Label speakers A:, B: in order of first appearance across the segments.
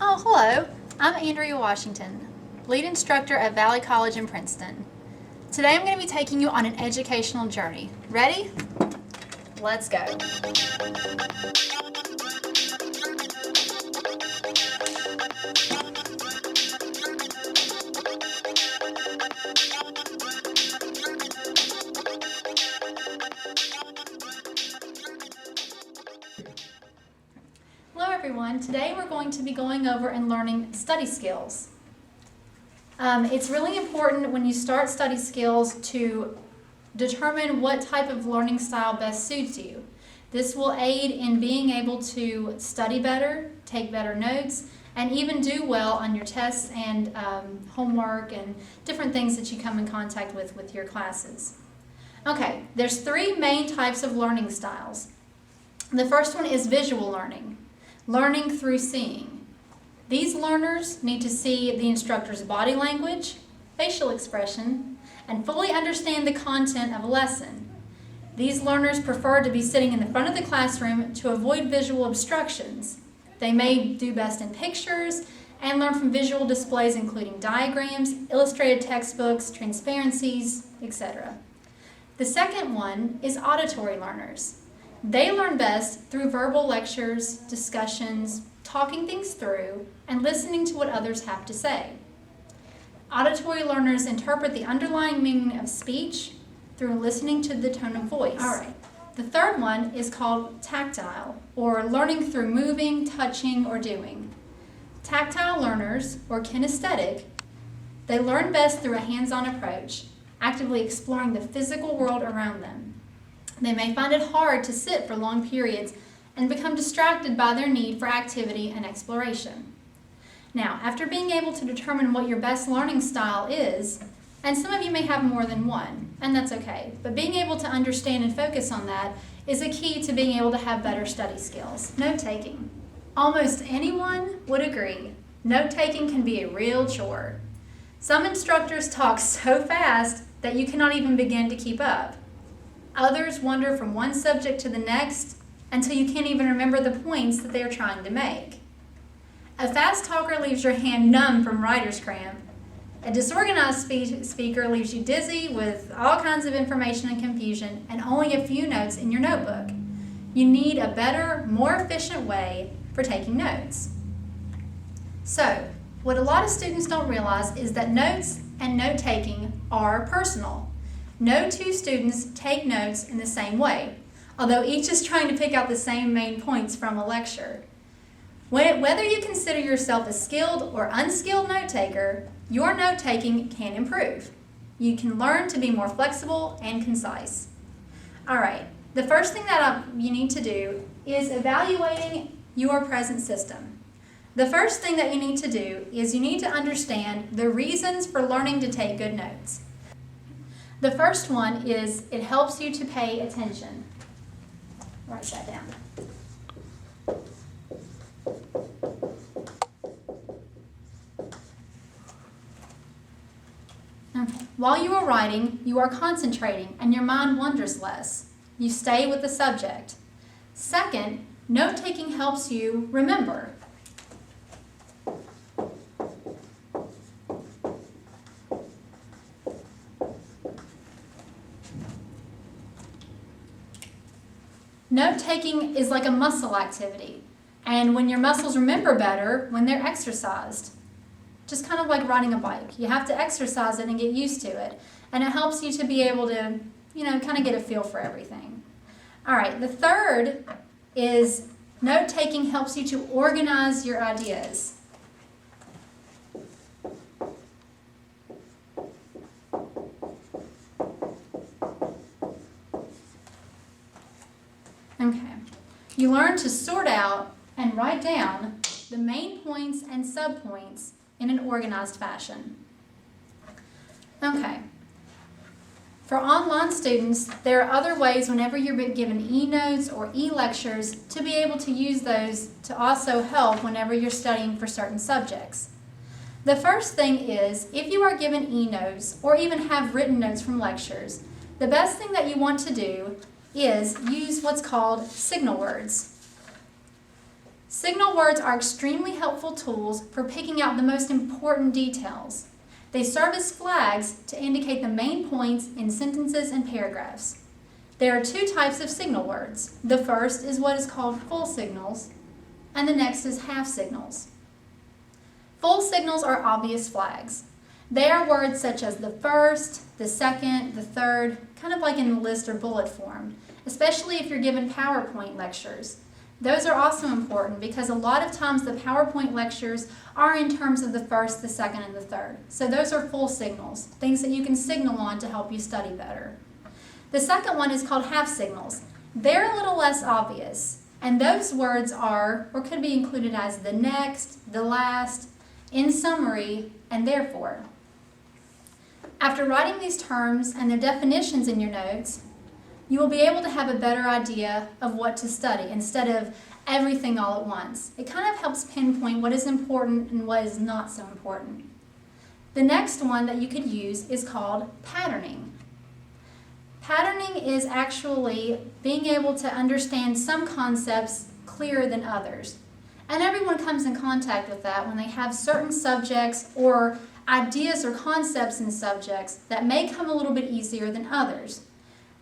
A: Oh, hello. I'm Andrea Washington, lead instructor at Valley College in Princeton. Today I'm going to be taking you on an educational journey. Ready? Let's go. Hello everyone. Today we're going to be going over and learning study skills. It's really important when you start study skills to determine what type of learning style best suits you. This will aid in being able to study better, take better notes, and even do well on your tests and homework and different things that you come in contact with your classes. Okay, there's three main types of learning styles. The first one is visual learning. Learning through seeing. These learners need to see the instructor's body language, facial expression, and fully understand the content of a lesson. These learners prefer to be sitting in the front of the classroom to avoid visual obstructions. They may do best in pictures and learn from visual displays including diagrams, illustrated textbooks, transparencies, etc. The second one is auditory learners. They learn best through verbal lectures, discussions, talking things through, and listening to what others have to say. Auditory learners interpret the underlying meaning of speech through listening to the tone of voice. All right. The third one is called tactile, or learning through moving, touching, or doing. Tactile learners, or kinesthetic, they learn best through a hands-on approach, actively exploring the physical world around them. They may find it hard to sit for long periods and become distracted by their need for activity and exploration. Now, after being able to determine what your best learning style is, and some of you may have more than one, and that's okay, but being able to understand and focus on that is a key to being able to have better study skills. Note-taking. Almost anyone would agree, note-taking can be a real chore. Some instructors talk so fast that you cannot even begin to keep up. Others wander from one subject to the next until you can't even remember the points that they are trying to make. A fast talker leaves your hand numb from writer's cramp. A disorganized speaker leaves you dizzy with all kinds of information and confusion and only a few notes in your notebook. You need a better, more efficient way for taking notes. So, what a lot of students don't realize is that notes and note-taking are personal. No two students take notes in the same way, although each is trying to pick out the same main points from a lecture. Whether you consider yourself a skilled or unskilled note-taker, your note-taking can improve. You can learn to be more flexible and concise. All right, the first thing that you need to do is evaluating your present system. The first thing that you need to do is you need to understand the reasons for learning to take good notes. The first one is it helps you to pay attention. Write that down. Okay. While you are writing, you are concentrating and your mind wanders less. You stay with the subject. Second, note-taking helps you remember. Note-taking is like a muscle activity, and when your muscles remember better when they're exercised. Just kind of like riding a bike. You have to exercise it and get used to it, and it helps you to be able to, kind of get a feel for everything. All right, the third is note-taking helps you to organize your ideas. Okay. You learn to sort out and write down the main points and subpoints in an organized fashion. Okay. For online students, there are other ways whenever you're given e-notes or e-lectures to be able to use those to also help whenever you're studying for certain subjects. The first thing is, if you are given e-notes or even have written notes from lectures, the best thing that you want to do is use what's called signal words. Signal words are extremely helpful tools for picking out the most important details. They serve as flags to indicate the main points in sentences and paragraphs. There are two types of signal words. The first is what is called full signals, and the next is half signals. Full signals are obvious flags. They are words such as the first, the second, the third, kind of like in the list or bullet form, especially if you're given PowerPoint lectures. Those are also important because a lot of times the PowerPoint lectures are in terms of the first, the second, and the third. So those are full signals, things that you can signal on to help you study better. The second one is called half signals. They're a little less obvious, and those words are, or could be included as the next, the last, in summary, and therefore. After writing these terms and their definitions in your notes, you will be able to have a better idea of what to study instead of everything all at once. It kind of helps pinpoint what is important and what is not so important. The next one that you could use is called patterning. Patterning is actually being able to understand some concepts clearer than others. And everyone comes in contact with that when they have certain subjects or ideas or concepts in subjects that may come a little bit easier than others.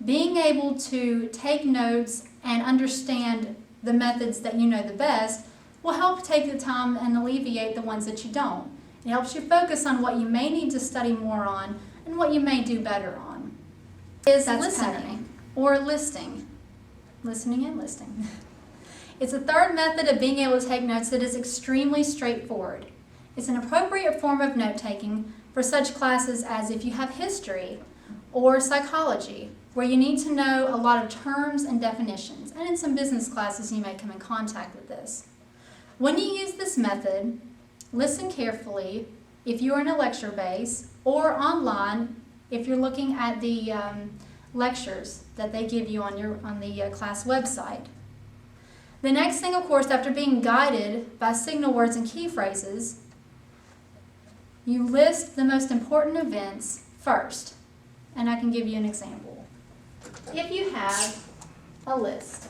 A: Being able to take notes and understand the methods that you know the best will help take the time and alleviate the ones that you don't. It helps you focus on what you may need to study more on and what you may do better on. That's listening patterning. Or listing. Listening and listing. It's a third method of being able to take notes that is extremely straightforward. It's an appropriate form of note-taking for such classes as if you have history or psychology, where you need to know a lot of terms and definitions, and in some business classes you may come in contact with this. When you use this method, listen carefully if you are in a lecture base or online if you're looking at the lectures that they give you on the class website. The next thing, of course, after being guided by signal words and key phrases, you list the most important events first, and I can give you an example. If you have a list,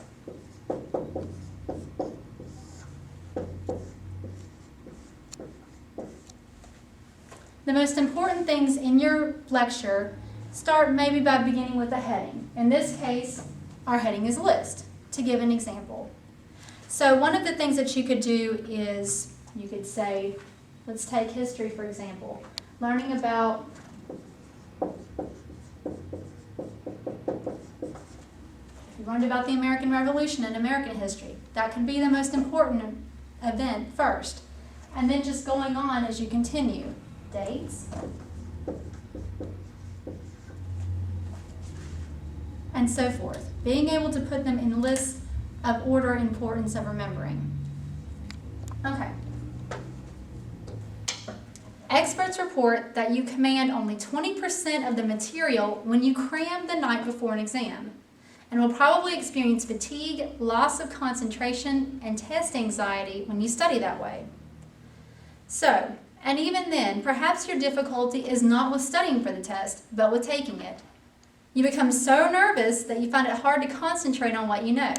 A: the most important things in your lecture start maybe by beginning with a heading. In this case, our heading is list, to give an example. So one of the things that you could do is, you could say, let's take history for example, learning about you learned about the American Revolution and American history. That could be the most important event first. And then just going on as you continue. Dates. And so forth. Being able to put them in lists of order and importance of remembering. Okay. Experts report that you command only 20% of the material when you cram the night before an exam, and will probably experience fatigue, loss of concentration, and test anxiety when you study that way. So, and even then, perhaps your difficulty is not with studying for the test, but with taking it. You become so nervous that you find it hard to concentrate on what you know.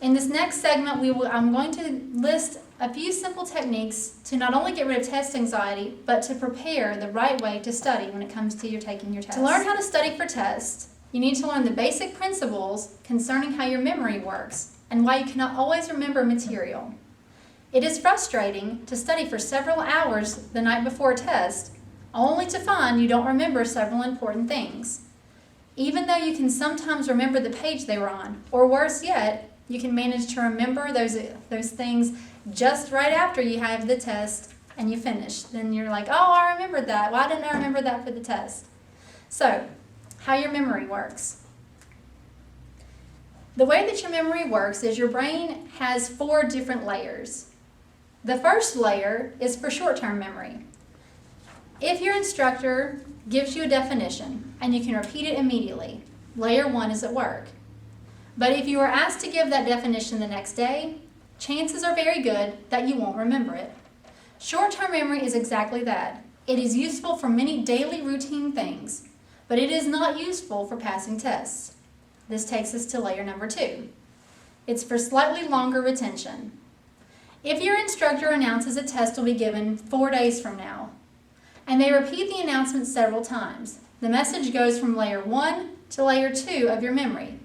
A: In this next segment, I'm going to list a few simple techniques to not only get rid of test anxiety, but to prepare the right way to study when it comes to your taking your test. To learn how to study for tests, you need to learn the basic principles concerning how your memory works and why you cannot always remember material. It is frustrating to study for several hours the night before a test, only to find you don't remember several important things. Even though you can sometimes remember the page they were on, or worse yet, you can manage to remember those things just right after you have the test and you finish. Then you're like, oh, I remembered that. Why didn't I remember that for the test? So, how your memory works. The way that your memory works is your brain has 4 different layers. The first layer is for short-term memory. If your instructor gives you a definition and you can repeat it immediately, layer 1 is at work. But if you are asked to give that definition the next day, chances are very good that you won't remember it. Short-term memory is exactly that. It is useful for many daily routine things, but it is not useful for passing tests. This takes us to layer number 2. It's for slightly longer retention. If your instructor announces a test will be given 4 days from now, and they repeat the announcement several times, the message goes from layer 1 to layer 2 of your memory.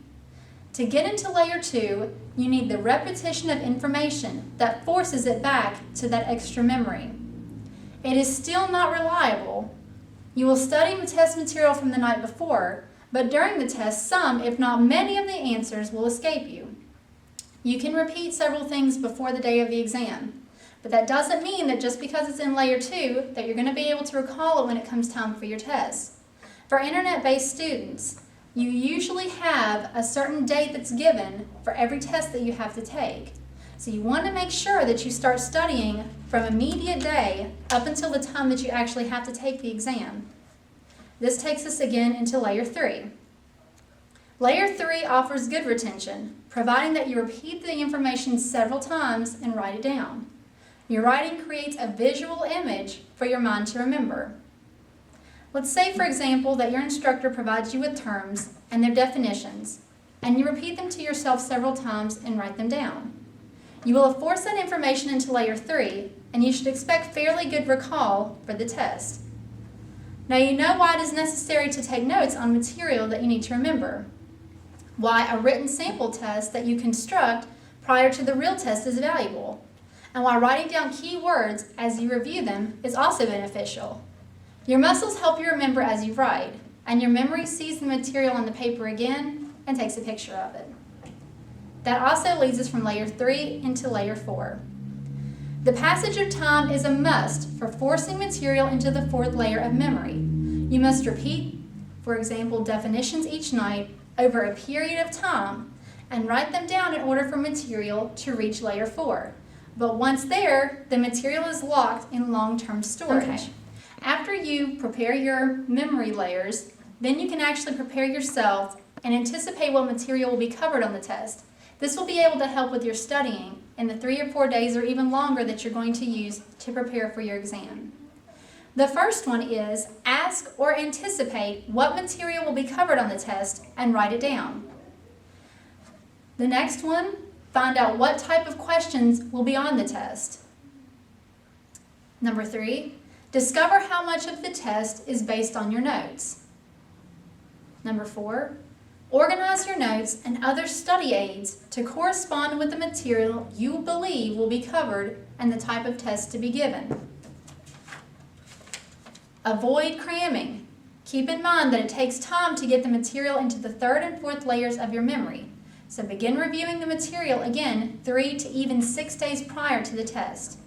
A: To get into layer 2, you need the repetition of information that forces it back to that extra memory. It is still not reliable. You will study test material from the night before, but during the test, some, if not many, of the answers will escape you. You can repeat several things before the day of the exam, but that doesn't mean that just because it's in layer 2 that you're going to be able to recall it when it comes time for your test. For internet-based students, you usually have a certain date that's given for every test that you have to take. So you want to make sure that you start studying from immediate day up until the time that you actually have to take the exam. This takes us again into layer 3. Layer 3 offers good retention, providing that you repeat the information several times and write it down. Your writing creates a visual image for your mind to remember. Let's say, for example, that your instructor provides you with terms and their definitions, and you repeat them to yourself several times and write them down. You will force that information into layer 3, and you should expect fairly good recall for the test. Now you know why it is necessary to take notes on material that you need to remember, why a written sample test that you construct prior to the real test is valuable, and why writing down key words as you review them is also beneficial. Your muscles help you remember as you write, and your memory sees the material on the paper again and takes a picture of it. That also leads us from layer 3 into layer 4. The passage of time is a must for forcing material into the 4th layer of memory. You must repeat, for example, definitions each night over a period of time and write them down in order for material to reach layer 4. But once there, the material is locked in long-term storage. Okay. After you prepare your memory layers, then you can actually prepare yourself and anticipate what material will be covered on the test. This will be able to help with your studying in the 3 or 4 days or even longer that you're going to use to prepare for your exam. The first one is ask or anticipate what material will be covered on the test and write it down. The next one, find out what type of questions will be on the test. Number 3, discover how much of the test is based on your notes. Number 4, organize your notes and other study aids to correspond with the material you believe will be covered and the type of test to be given. Avoid cramming. Keep in mind that it takes time to get the material into the 3rd and 4th layers of your memory. So begin reviewing the material again 3 to even 6 days prior to the test.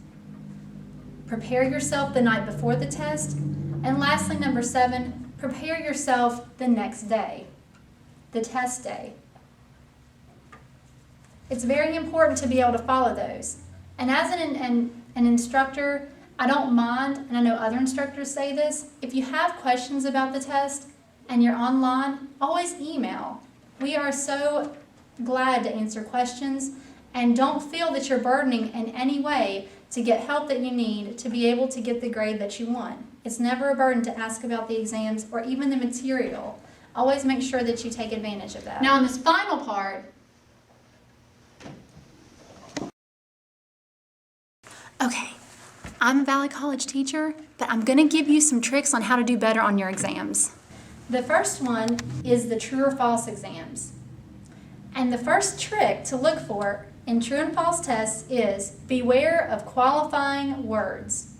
A: Prepare yourself the night before the test. And lastly, number 7, prepare yourself the next day, the test day. It's very important to be able to follow those. And as an instructor, I don't mind, and I know other instructors say this, if you have questions about the test and you're online, always email. We are so glad to answer questions, and don't feel that you're burdening in any way to get help that you need to be able to get the grade that you want. It's never a burden to ask about the exams or even the material. Always make sure that you take advantage of that. Now in this final part, okay, I'm a Valley College teacher, but I'm going to give you some tricks on how to do better on your exams. The first one is the true or false exams. And the first trick to look for in true and false tests is beware of qualifying words.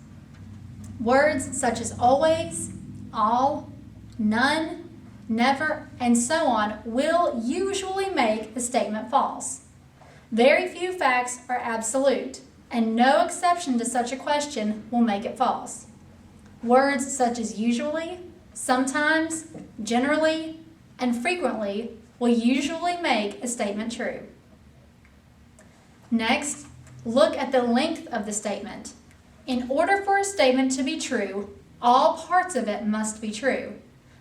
A: Words such as always, all, none, never, and so on will usually make the statement false. Very few facts are absolute, and no exception to such a question will make it false. Words such as usually, sometimes, generally, and frequently will usually make a statement true. Next, look at the length of the statement. In order for a statement to be true, all parts of it must be true.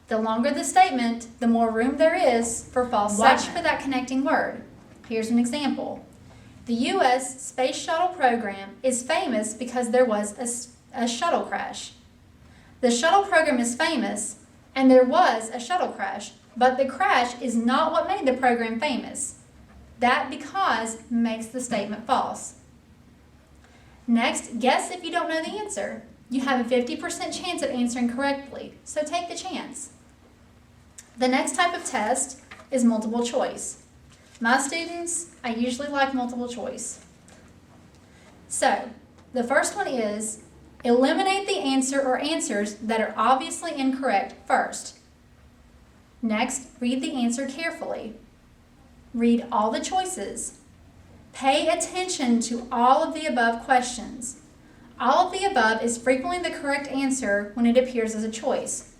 A: The longer the statement, the more room there is for false statement. Watch for that connecting word. Here's an example. The U.S. Space Shuttle program is famous because there was a shuttle crash. The shuttle program is famous, and there was a shuttle crash, but the crash is not what made the program famous. That because makes the statement false. Next, guess if you don't know the answer. You have a 50% chance of answering correctly, so take the chance. The next type of test is multiple choice. My students, I usually like multiple choice. So, the first one is eliminate the answer or answers that are obviously incorrect first. Next, read the answer carefully. Read all the choices. Pay attention to all of the above questions. All of the above is frequently the correct answer when it appears as a choice.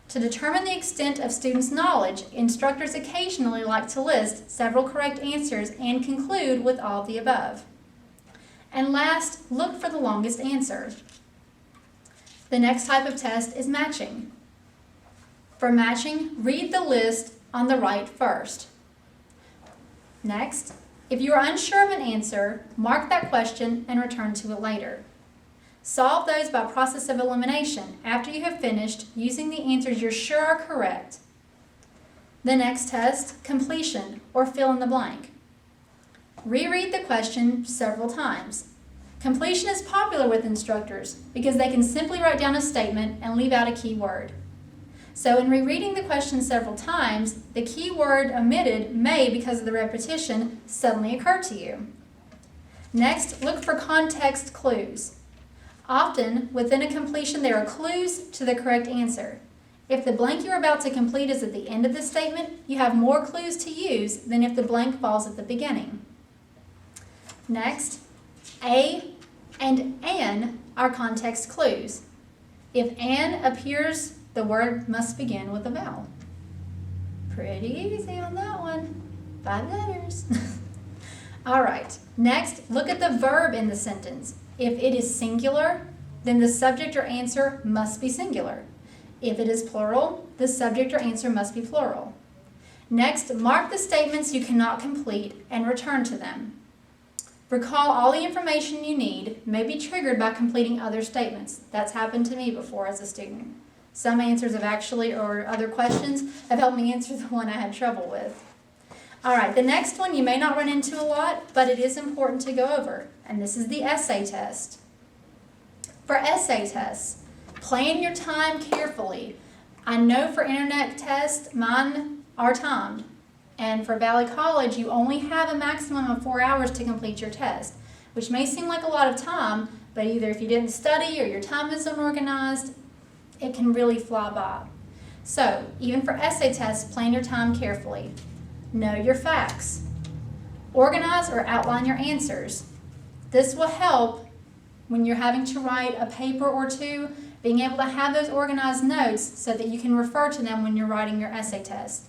A: To determine the extent of students' knowledge, instructors occasionally like to list several correct answers and conclude with all of the above. And last, look for the longest answer. The next type of test is matching. For matching, read the list on the right first. Next, if you are unsure of an answer, mark that question and return to it later. Solve those by process of elimination after you have finished using the answers you're sure are correct. The next test, completion, or fill in the blank. Reread the question several times. Completion is popular with instructors because they can simply write down a statement and leave out a key word. So in rereading the question several times, the key word omitted may, because of the repetition, suddenly occur to you. Next, look for context clues. Often, within a completion, there are clues to the correct answer. If the blank you're about to complete is at the end of the statement, you have more clues to use than if the blank falls at the beginning. Next, a and an are context clues. If an appears, the word must begin with a vowel. Pretty easy on that one. 5 letters. All right, next, look at the verb in the sentence. If it is singular, then the subject or answer must be singular. If it is plural, the subject or answer must be plural. Next, mark the statements you cannot complete and return to them. Recall all the information you need may be triggered by completing other statements. That's happened to me before as a student. Some answers have actually, or other questions, have helped me answer the one I had trouble with. All right, the next one you may not run into a lot, but it is important to go over, and this is the essay test. For essay tests, plan your time carefully. I know for internet tests, mine are timed, and for Valley College, you only have a maximum of 4 hours to complete your test, which may seem like a lot of time, but either if you didn't study or your time is unorganized, it can really fly by. So, even for essay tests, plan your time carefully. Know your facts. Organize or outline your answers. This will help when you're having to write a paper or two, being able to have those organized notes so that you can refer to them when you're writing your essay test.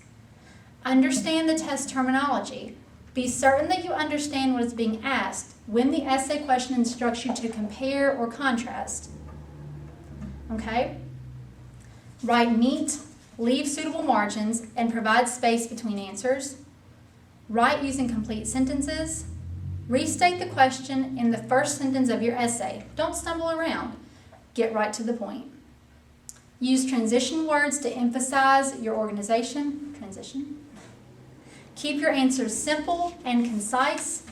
A: Understand the test terminology. Be certain that you understand what is being asked when the essay question instructs you to compare or contrast. Okay? Write neat, leave suitable margins, and provide space between answers. Write using complete sentences. Restate the question in the first sentence of your essay. Don't stumble around. Get right to the point. Use transition words to emphasize your organization. Transition. Keep your answers simple and concise.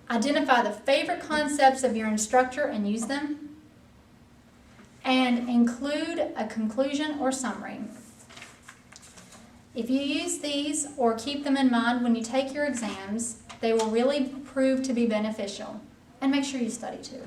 A: Identify the favorite concepts of your instructor and use them. And include a conclusion or summary. If you use these or keep them in mind when you take your exams, they will really prove to be beneficial. And make sure you study too.